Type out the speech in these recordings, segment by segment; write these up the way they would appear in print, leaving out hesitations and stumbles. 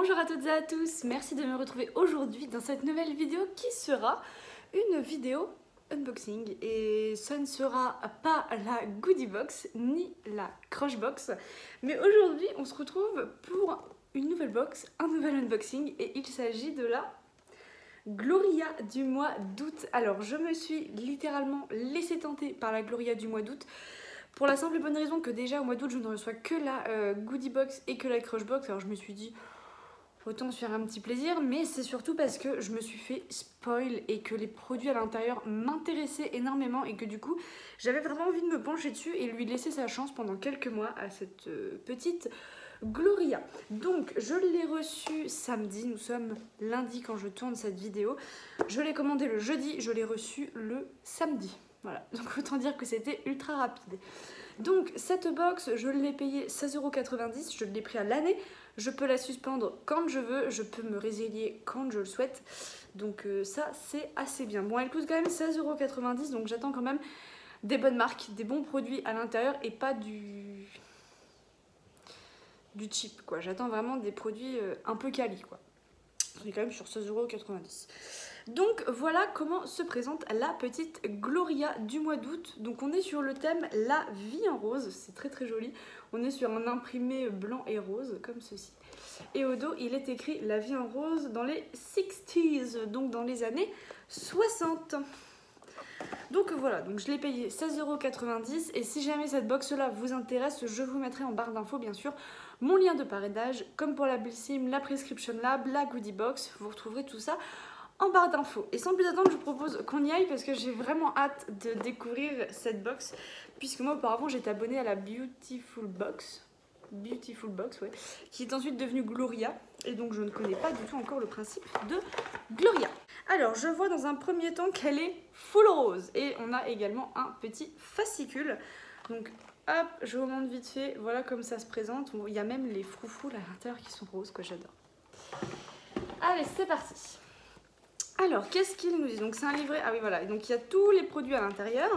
Bonjour à toutes et à tous, merci de me retrouver aujourd'hui dans cette nouvelle vidéo qui sera une vidéo unboxing et ce ne sera pas la goodie box ni la crush box, mais aujourd'hui on se retrouve pour une nouvelle box, un nouvel unboxing et il s'agit de la Gloria du mois d'août. Alors je me suis littéralement laissée tenter par la Gloria du mois d'août pour la simple et bonne raison que déjà au mois d'août je ne reçois que la goodie box et que la crush box, alors je me suis dit autant se faire un petit plaisir, mais c'est surtout parce que je me suis fait spoil et que les produits à l'intérieur m'intéressaient énormément et que du coup j'avais vraiment envie de me pencher dessus et lui laisser sa chance pendant quelques mois à cette petite Gloria. Donc je l'ai reçu samedi, nous sommes lundi quand je tourne cette vidéo, je l'ai commandé le jeudi, je l'ai reçu le samedi. Voilà, donc autant dire que c'était ultra rapide. Donc cette box, je l'ai payée 16,90 €, je l'ai pris à l'année. Je peux la suspendre quand je veux, je peux me résilier quand je le souhaite. Donc ça, c'est assez bien. Bon, elle coûte quand même 16,90 €, donc j'attends quand même des bonnes marques, des bons produits à l'intérieur et pas du cheap, quoi. J'attends vraiment des produits un peu quali, quoi. On est quand même sur 16,90 €. Donc voilà comment se présente la petite Gloria du mois d'août. Donc on est sur le thème La vie en rose, c'est très très joli. On est sur un imprimé blanc et rose comme ceci. Et au dos il est écrit La vie en rose dans les 60s, donc dans les années 60. Donc voilà, donc je l'ai payé 16,90 € et si jamais cette box là vous intéresse, je vous mettrai en barre d'infos bien sûr mon lien de parrainage, comme pour la Blissim, la Prescription Lab, la Goodie Box, vous retrouverez tout ça en barre d'infos. Et sans plus attendre, je vous propose qu'on y aille parce que j'ai vraiment hâte de découvrir cette box, puisque moi auparavant j'étais abonnée à la Beautiful Box, ouais, qui est ensuite devenue Gloria, et donc je ne connais pas du tout encore le principe de Gloria. Alors je vois dans un premier temps qu'elle est full rose, et on a également un petit fascicule, donc hop, je vous montre vite fait, voilà comme ça se présente. Il y a même les froufous à l'intérieur qui sont roses, que j'adore. Allez, c'est parti. Alors, qu'est-ce qu'il nous dit? Donc c'est un livret, ah oui voilà, donc il y a tous les produits à l'intérieur.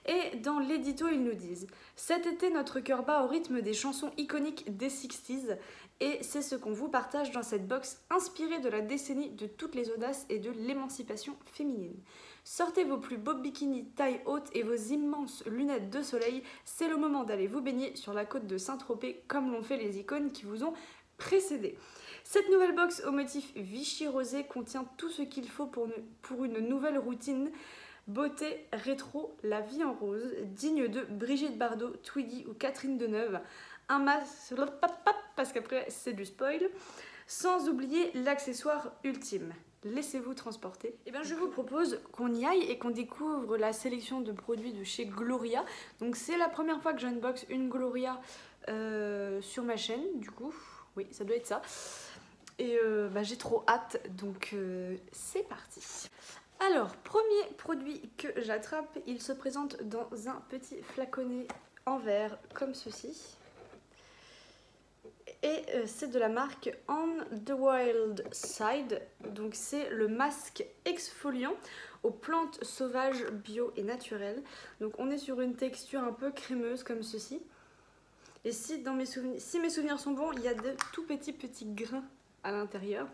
Et dans l'édito, ils nous disent « Cet été, notre cœur bat au rythme des chansons iconiques des 60s et c'est ce qu'on vous partage dans cette box inspirée de la décennie de toutes les audaces et de l'émancipation féminine. Sortez vos plus beaux bikinis taille haute et vos immenses lunettes de soleil, c'est le moment d'aller vous baigner sur la côte de Saint-Tropez comme l'ont fait les icônes qui vous ont précédé. Cette nouvelle box au motif Vichy rosé contient tout ce qu'il faut pour une nouvelle routine. Beauté rétro, la vie en rose, digne de Brigitte Bardot, Twiggy ou Catherine Deneuve. Un masque, parce qu'après c'est du spoil. Sans oublier l'accessoire ultime. Laissez-vous transporter. Et bien je vous propose qu'on y aille et qu'on découvre la sélection de produits de chez Gloria. Donc c'est la première fois que j'unbox une Gloria sur ma chaîne, du coup. Oui, ça doit être ça. Et j'ai trop hâte, donc c'est parti. Alors, premier produit que j'attrape, il se présente dans un petit flaconnet en verre comme ceci. Et c'est de la marque On the Wild Side. Donc c'est le masque exfoliant aux plantes sauvages, bio et naturelles. Donc on est sur une texture un peu crémeuse comme ceci. Et si mes souvenirs sont bons, il y a de tout petits grains à l'intérieur.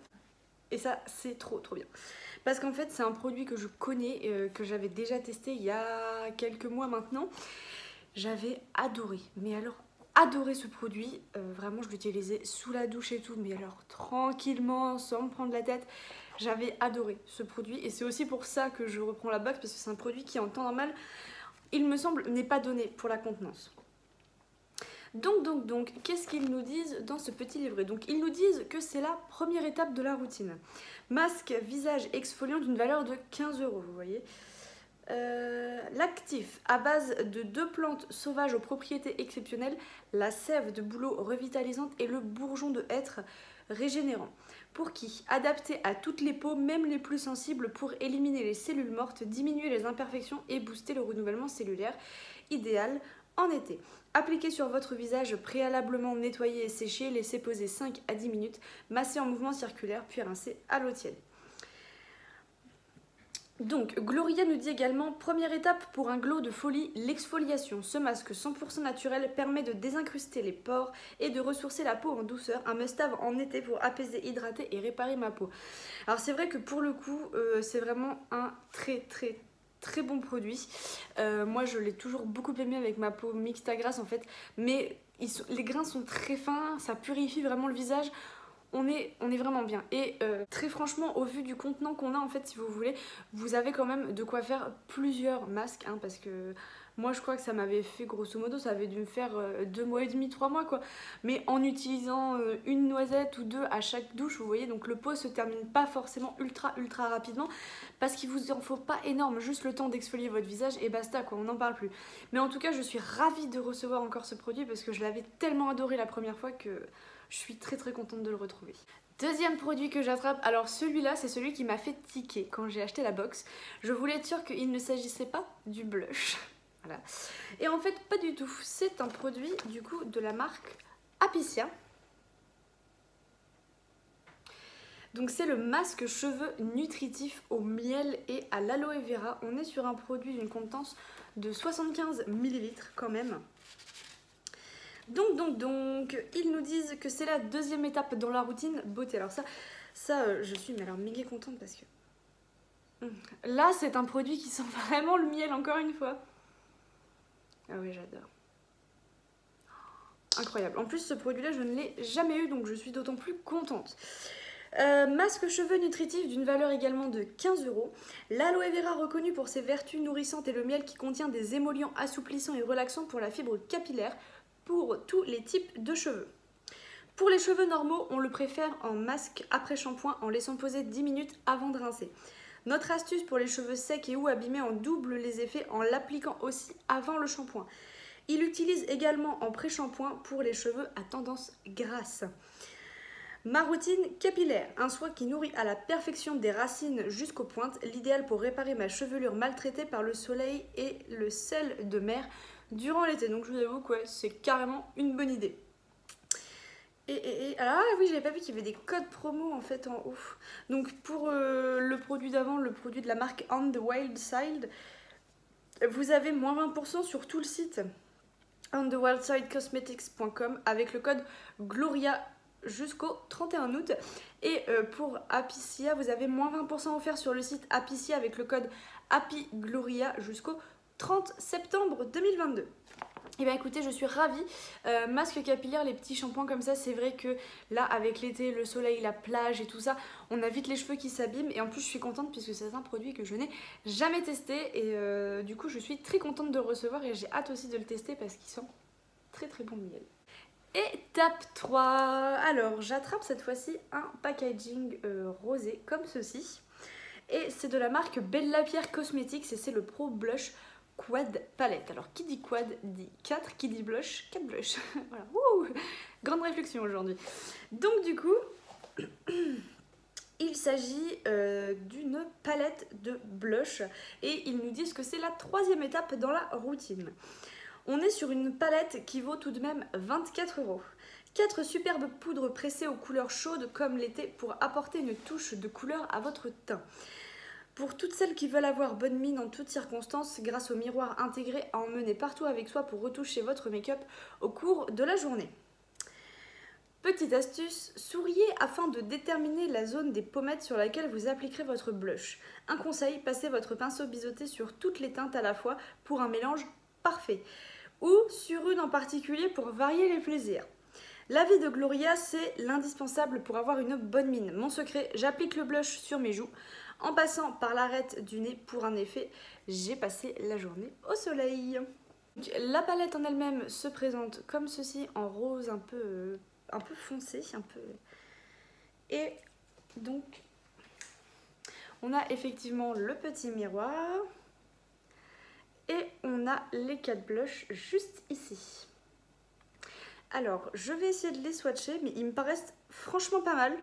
Et ça, c'est trop bien. Parce qu'en fait, c'est un produit que je connais, que j'avais déjà testé il y a quelques mois maintenant. J'avais adoré, mais alors adoré ce produit. Vraiment, je l'utilisais sous la douche et tout, mais alors tranquillement, sans me prendre la tête. J'avais adoré ce produit et c'est aussi pour ça que je reprends la box, parce que c'est un produit qui, en temps normal, il me semble, n'est pas donné pour la contenance. Donc, qu'est-ce qu'ils nous disent dans ce petit livret? Donc, ils nous disent que c'est la première étape de la routine. Masque visage exfoliant d'une valeur de 15 €, vous voyez. L'actif, à base de 2 plantes sauvages aux propriétés exceptionnelles, la sève de bouleau revitalisante et le bourgeon de hêtre régénérant. Pour qui? Adapté à toutes les peaux, même les plus sensibles, pour éliminer les cellules mortes, diminuer les imperfections et booster le renouvellement cellulaire. Idéal en été. Appliquez sur votre visage préalablement nettoyé et séché, laissez poser 5 à 10 minutes, massez en mouvement circulaire, puis rincez à l'eau tiède. Donc, Gloria nous dit également, première étape pour un glow de folie, l'exfoliation. Ce masque 100% naturel permet de désincruster les pores et de ressourcer la peau en douceur. Un must-have en été pour apaiser, hydrater et réparer ma peau. Alors c'est vrai que pour le coup, c'est vraiment un très bon produit. Moi je l'ai toujours beaucoup aimé avec ma peau mixte à grasse en fait. Mais les grains sont très fins, ça purifie vraiment le visage. On est vraiment bien. Et très franchement, au vu du contenant qu'on a en fait, si vous voulez, vous avez quand même de quoi faire plusieurs masques, hein, parce que moi je crois que ça m'avait fait grosso modo, ça avait dû me faire 2 mois et demi, 3 mois quoi. Mais en utilisant une noisette ou deux à chaque douche, vous voyez, donc le pot se termine pas forcément ultra rapidement, parce qu'il vous en faut pas énorme, juste le temps d'exfolier votre visage et basta quoi, on n'en parle plus. Mais en tout cas, je suis ravie de recevoir encore ce produit parce que je l'avais tellement adoré la première fois que je suis très contente de le retrouver. Deuxième produit que j'attrape, alors celui-là c'est celui qui m'a fait tiquer quand j'ai acheté la box. Je voulais être sûre qu'il ne s'agissait pas du blush. Voilà. Et en fait pas du tout, c'est un produit du coup de la marque Apicia. Donc c'est le masque cheveux nutritif au miel et à l'aloe vera. On est sur un produit d'une contenance de 75 ml quand même. Donc, ils nous disent que c'est la deuxième étape dans la routine beauté. Alors ça je suis mais alors méga contente parce que... Là, c'est un produit qui sent vraiment le miel, encore une fois. Ah oui, j'adore. Incroyable. En plus, ce produit-là, je ne l'ai jamais eu, donc je suis d'autant plus contente. Masque cheveux nutritif d'une valeur également de 15 €. L'aloe vera reconnu pour ses vertus nourrissantes et le miel qui contient des émollients assouplissants et relaxants pour la fibre capillaire pour tous les types de cheveux. Pour les cheveux normaux, on le préfère en masque après shampoing en laissant poser 10 minutes avant de rincer. Notre astuce pour les cheveux secs et ou abîmés, on double les effets en l'appliquant aussi avant le shampoing. Il utilise également en pré-shampoing pour les cheveux à tendance grasse. Ma routine capillaire, un soin qui nourrit à la perfection des racines jusqu'aux pointes, l'idéal pour réparer ma chevelure maltraitée par le soleil et le sel de mer durant l'été. Donc je vous avoue que ouais, c'est carrément une bonne idée. Alors ah oui, j'avais pas vu qu'il y avait des codes promo en fait en haut. Donc pour le produit d'avant, le produit de la marque On the Wild Side, vous avez moins 20% sur tout le site onthewildsidecosmetics.com avec le code GLORIA jusqu'au 31 août. Et pour Apicia, vous avez moins 20% offert sur le site Apicia avec le code HAPPYGLORIA jusqu'au 30 septembre 2022. Et bien écoutez, je suis ravie. Masque capillaire, les petits shampoings comme ça, c'est vrai que là, avec l'été, le soleil, la plage et tout ça, on a vite les cheveux qui s'abîment. Et en plus, je suis contente puisque c'est un produit que je n'ai jamais testé. Et du coup, je suis très contente de le recevoir et j'ai hâte aussi de le tester parce qu'il sent très bon miel. Étape 3. Alors, j'attrape cette fois-ci un packaging rosé comme ceci. Et c'est de la marque Bella Pierre Cosmetics et c'est le Pro Blush Quad Palette. Alors qui dit quad dit 4, qui dit blush, 4 blush. Voilà, wouh, grande réflexion aujourd'hui. Donc du coup, il s'agit d'une palette de blush et ils nous disent que c'est la troisième étape dans la routine. On est sur une palette qui vaut tout de même 24 €. 4 superbes poudres pressées aux couleurs chaudes comme l'été pour apporter une touche de couleur à votre teint. Pour toutes celles qui veulent avoir bonne mine en toutes circonstances, grâce au miroir intégré à emmener partout avec soi pour retoucher votre make-up au cours de la journée. Petite astuce, souriez afin de déterminer la zone des pommettes sur laquelle vous appliquerez votre blush. Un conseil, passez votre pinceau biseauté sur toutes les teintes à la fois pour un mélange parfait. Ou sur une en particulier pour varier les plaisirs. L'avis de Gloria, c'est l'indispensable pour avoir une bonne mine. Mon secret, j'applique le blush sur mes joues. En passant par l'arête du nez pour un effet, j'ai passé la journée au soleil. Donc, la palette en elle-même se présente comme ceci, en rose un peu foncé. Et donc, on a effectivement le petit miroir. Et on a les 4 blushs juste ici. Alors, je vais essayer de les swatcher, mais ils me paraissent franchement pas mal.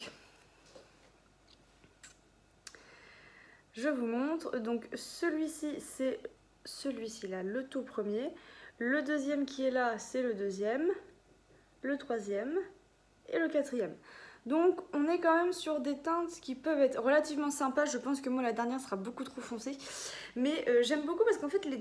Je vous montre, donc celui-ci c'est celui-ci là, le tout premier. Le deuxième qui est là, c'est le deuxième, le troisième et le quatrième. Donc on est quand même sur des teintes qui peuvent être relativement sympas. Je pense que moi la dernière sera beaucoup trop foncée. Mais j'aime beaucoup parce qu'en fait les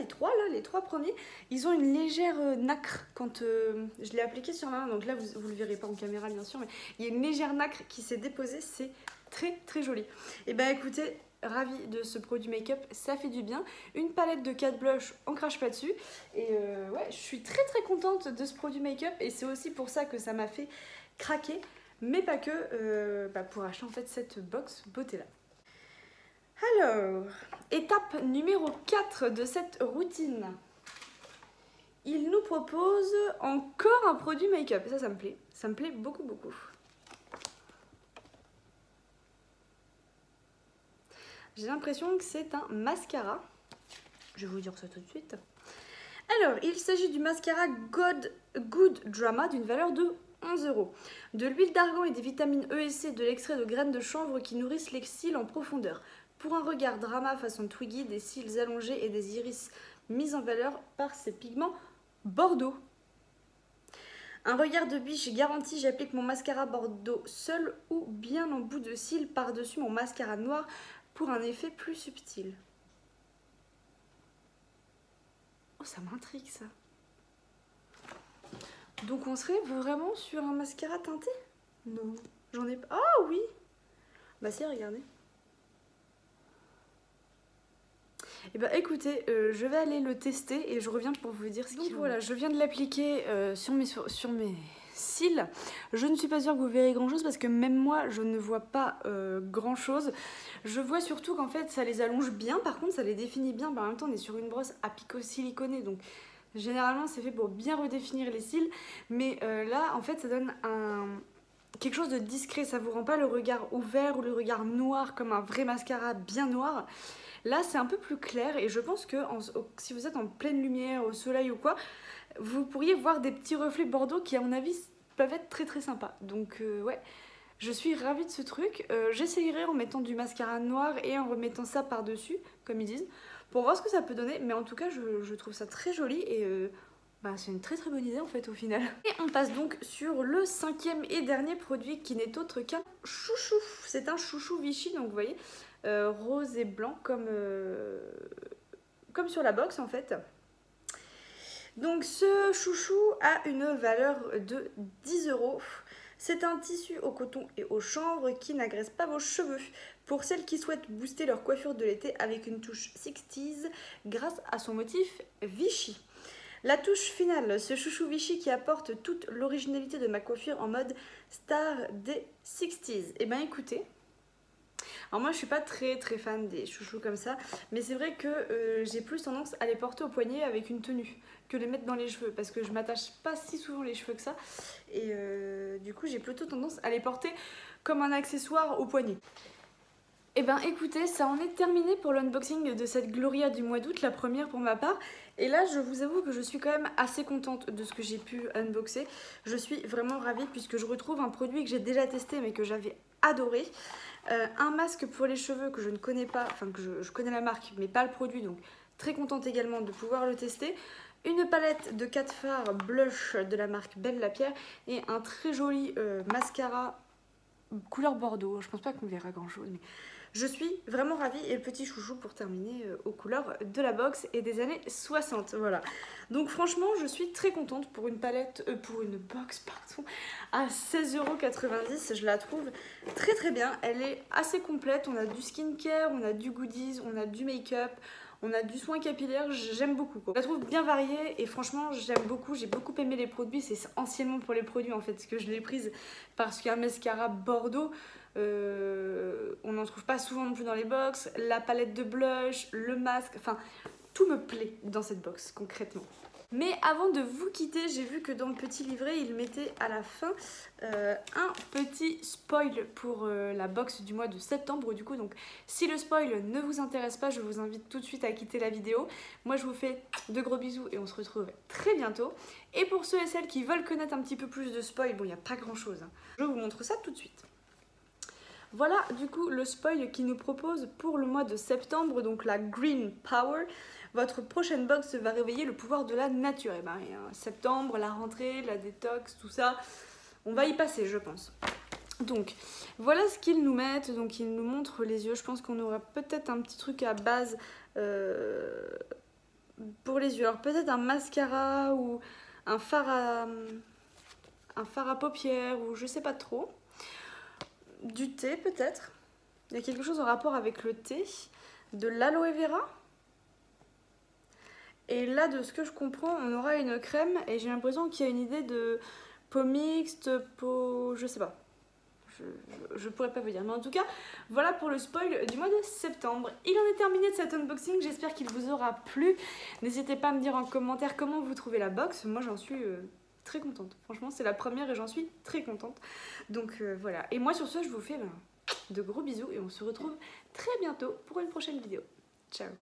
trois premiers, ils ont une légère nacre quand je l'ai appliqué sur ma main. Donc là vous le verrez pas en caméra bien sûr, mais il y a une légère nacre qui s'est déposée. C'est très très joli. Et bah écoutez, ravie de ce produit make-up, ça fait du bien. Une palette de 4 blushs, on crache pas dessus. Et ouais, je suis très très contente de ce produit make-up. Et c'est aussi pour ça que ça m'a fait craquer, mais pas que, pour acheter en fait cette box beauté là. Alors, étape numéro 4 de cette routine. Il nous propose encore un produit make-up. Et ça me plaît beaucoup beaucoup. J'ai l'impression que c'est un mascara. Je vais vous dire ça tout de suite. Alors, il s'agit du mascara Good Drama d'une valeur de 11 €. De l'huile d'argan et des vitamines E et C, de l'extrait de graines de chanvre qui nourrissent les cils en profondeur. Pour un regard drama façon Twiggy, des cils allongés et des iris mis en valeur par ses pigments bordeaux. Un regard de biche garanti, j'applique mon mascara bordeaux seul ou bien en bout de cils par-dessus mon mascara noir pour un effet plus subtil. Oh, ça m'intrigue ça. Donc on serait vraiment sur un mascara teinté? Non, j'en ai pas. Ah oui. Bah si, regardez. Et bah écoutez, je vais aller le tester et je reviens pour vous dire ce qu'il en est. Donc voilà, je viens de l'appliquer sur mes cils. Je ne suis pas sûre que vous verrez grand chose parce que même moi je ne vois pas grand chose. Je vois surtout qu'en fait ça les allonge bien, par contre ça les définit bien. Bah, en même temps on est sur une brosse à picot siliconé, donc généralement c'est fait pour bien redéfinir les cils. Mais là en fait ça donne quelque chose de discret, ça vous rend pas le regard ouvert ou le regard noir comme un vrai mascara bien noir. Là c'est un peu plus clair et je pense que si vous êtes en pleine lumière, au soleil ou quoi, vous pourriez voir des petits reflets bordeaux qui à mon avis peuvent être très très sympas. Donc ouais, je suis ravie de ce truc. J'essayerai en mettant du mascara noir et en remettant ça par dessus, comme ils disent, pour voir ce que ça peut donner. Mais en tout cas je trouve ça très joli et c'est une très très bonne idée en fait au final. Et on passe donc sur le 5e et dernier produit qui n'est autre qu'un chouchou. C'est un chouchou Vichy, donc vous voyez, rose et blanc comme sur la box en fait. Donc ce chouchou a une valeur de 10 €. C'est un tissu au coton et au chanvre qui n'agresse pas vos cheveux. Pour celles qui souhaitent booster leur coiffure de l'été avec une touche 60s grâce à son motif Vichy. La touche finale, ce chouchou Vichy qui apporte toute l'originalité de ma coiffure en mode star des 60s. Et ben écoutez, alors moi je suis pas très très fan des chouchous comme ça, mais c'est vrai que j'ai plus tendance à les porter au poignet avec une tenue que les mettre dans les cheveux parce que je m'attache pas si souvent les cheveux que ça et du coup j'ai plutôt tendance à les porter comme un accessoire au poignet. Et ben écoutez, ça en est terminé pour l'unboxing de cette Gloria du mois d'août, la première pour ma part. Et là je vous avoue que je suis quand même assez contente de ce que j'ai pu unboxer. Je suis vraiment ravie puisque je retrouve un produit que j'ai déjà testé mais que j'avais adoré. Un masque pour les cheveux que je ne connais pas, enfin que je connais la marque mais pas le produit, donc très contente également de pouvoir le tester. Une palette de 4 fards blush de la marque Belle Lapierre et un très joli mascara couleur bordeaux. Je pense pas qu'on verra grand chose mais je suis vraiment ravie. Et le petit chouchou pour terminer aux couleurs de la box et des années 60. Voilà. Donc franchement je suis très contente pour une palette, pour une box pardon, à 16,90 €. Je la trouve très très bien. Elle est assez complète. On a du skincare, on a du goodies, on a du make-up. On a du soin capillaire, j'aime beaucoup quoi. Je la trouve bien variée et franchement j'aime beaucoup, j'ai beaucoup aimé les produits. C'est anciennement pour les produits en fait que je l'ai prise parce qu'un mascara bordeaux, on n'en trouve pas souvent non plus dans les box. La palette de blush, le masque, enfin tout me plaît dans cette box concrètement. Mais avant de vous quitter, j'ai vu que dans le petit livret, il mettait à la fin un petit spoil pour la box du mois de septembre. Du coup, donc, si le spoil ne vous intéresse pas, je vous invite tout de suite à quitter la vidéo. Moi, je vous fais de gros bisous et on se retrouve très bientôt. Et pour ceux et celles qui veulent connaître un petit peu plus de spoil, bon, il n'y a pas grand-chose, hein. Je vous montre ça tout de suite. Voilà du coup le spoil qui nous propose pour le mois de septembre, donc la Green Power. Votre prochaine box va réveiller le pouvoir de la nature. Et ben, septembre, la rentrée, la détox, tout ça. on va y passer je pense. Donc voilà ce qu'ils nous mettent, donc ils nous montrent les yeux, je pense qu'on aura peut-être un petit truc à base pour les yeux, alors peut-être un mascara ou un fard à paupières ou je sais pas trop, du thé peut-être, il y a quelque chose en rapport avec le thé, de l'aloe vera. Et là, de ce que je comprends, on aura une crème et j'ai l'impression qu'il y a une idée de peau mixte, peau... je sais pas. Je pourrais pas vous dire. Mais en tout cas, voilà pour le spoil du mois de septembre. Il en est terminé de cet unboxing. J'espère qu'il vous aura plu. N'hésitez pas à me dire en commentaire comment vous trouvez la box. Moi, j'en suis très contente. Franchement, c'est la première et j'en suis très contente. Donc voilà. Et moi, sur ce, je vous fais de gros bisous et on se retrouve très bientôt pour une prochaine vidéo. Ciao!